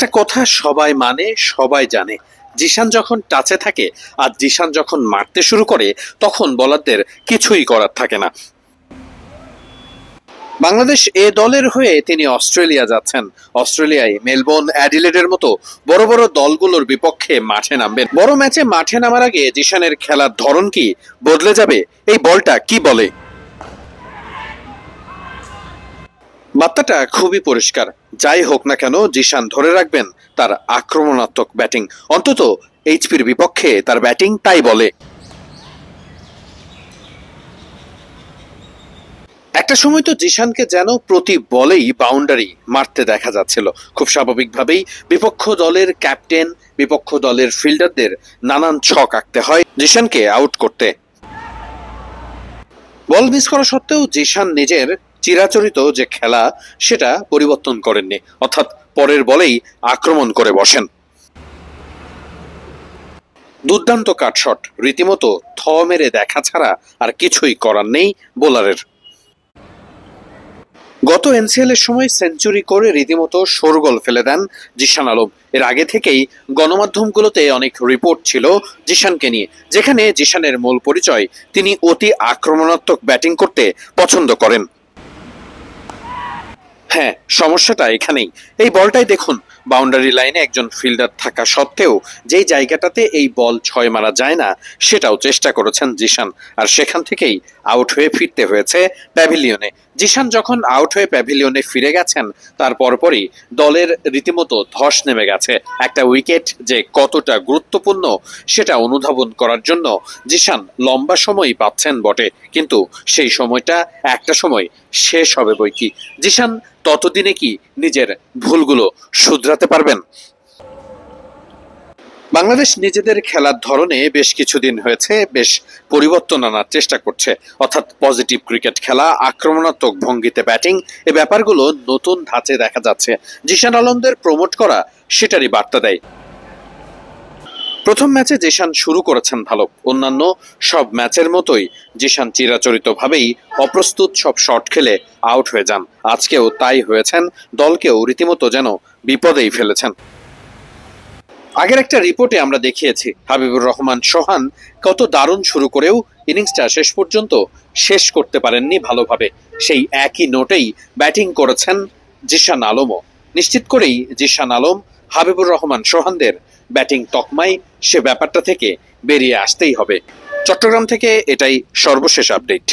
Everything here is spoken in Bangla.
একটা কথা সবাই মানে, সবাই জানে, জিশান যখন টাচে থাকে আর জিশান যখন মারতে শুরু করে তখন বোলারদের কিছুই করার থাকে না। বাংলাদেশ এ দলের হয়ে তিনি অস্ট্রেলিয়া যাচ্ছেন। অস্ট্রেলিয়ায় মেলবোর্ন, অ্যাডিলেডের মতো বড় বড় দলগুলোর বিপক্ষে মাঠে নামবেন। বড় ম্যাচে মাঠে নামার আগে জিশানের খেলার ধরন কি বদলে যাবে? এই বলটা কি বলে? বার্তাটা খুবই পরিষ্কার। যাই হোক না কেন, জিশান ধরে রাখবেন তার আক্রমণাত্মক ব্যাটিং। অন্তত এইচপির বিপক্ষে তার ব্যাটিং তাই বলে। একটা সময় তো জিশানকে যেন প্রতি বলেই বাউন্ডারি মারতে দেখা যাচ্ছিল। খুব স্বাভাবিকভাবেই বিপক্ষ দলের ক্যাপ্টেন, বিপক্ষ দলের ফিল্ডারদের নানান ছক আঁকতে হয় জিশানকে আউট করতে। বল মিস করা সত্ত্বেও জিশান নিজের চিরাচরিত যে খেলা সেটা পরিবর্তন করেননি, অর্থাৎ পরের বলেই আক্রমণ করে বসেন। দুর্দান্ত কাটশট, রীতিমতো থ মেরে দেখা ছাড়া আর কিছুই করার নেই বোলারের। গত এনসিএল এর সময় সেঞ্চুরি করে রীতিমতো শোরগোল ফেলে দেন জিশান আলম। এর আগে থেকেই গণমাধ্যমগুলোতে অনেক রিপোর্ট ছিল জিশানকে নিয়ে, যেখানে জিশানের মূল পরিচয় তিনি অতি আক্রমণাত্মক ব্যাটিং করতে পছন্দ করেন। হ্যাঁ, সমস্যাটা এখানেই। এই বলটাই দেখুন, বাউন্ডারি লাইনে একজন ফিল্ডার থাকা সত্ত্বেও যেই জায়গাটাতে এই বল ছয় মারা যায় না সেটাও চেষ্টা করেছেন জিশান, আর সেখান থেকেই আউট হয়ে ফিরতে হয়েছে প্যাভিলিয়নে। জিশান যখন আউট হয়ে প্যাভিলিয়নে ফিরে গেছেন তার পরপরই দলের রীতিমতো ধস নেমে গেছে। একটা উইকেট যে কতটা গুরুত্বপূর্ণ সেটা অনুধাবন করার জন্য জিশান লম্বা সময়ই পাচ্ছেন বটে, কিন্তু সেই সময়টা একটা সময় শেষ হবে বইকি। জিশান ততদিনে কি নিজের ভুলগুলো শুধরাতে পারবেন? বাংলাদেশ নিজেদের খেলার ধরনে বেশ কিছুদিন হয়েছে বেশ পরিবর্তন আনার চেষ্টা করছে, অর্থাৎ পজিটিভ ক্রিকেট খেলা, আক্রমণাত্মক ভঙ্গিতে ব্যাটিং, এই ব্যাপারগুলো নতুন ধাঁচে দেখা যাচ্ছে। জিশান আলমদের প্রমোট করা সেটারই বার্তা দেয়। প্রথম ম্যাচে জিশান শুরু করেছেন ভালো, অন্যান্য সব ম্যাচের মতোই জিশান চিরাচরিতভাবেই অপ্রস্তুত সব শট খেলে আউট হয়ে যান। আজকেও তাই হয়েছেন, দলকেও রীতিমতো যেন বিপদেই ফেলেছেন। আগের একটা রিপোর্টে আমরা দেখিয়েছি হাবিবুর রহমান সোহান কত দারুণ শুরু করেও ইনিংসটা শেষ পর্যন্ত শেষ করতে পারেননি ভালোভাবে। সেই একই নোটেই ব্যাটিং করেছেন জিশান আলমও। নিশ্চিত করেই জিশান আলম হাবিবুর রহমান সোহানদের ব্যাটিং তকমায় সে ব্যাপারটা থেকে বেরিয়ে আসতেই হবে। চট্টগ্রাম থেকে এটাই সর্বশেষ আপডেট।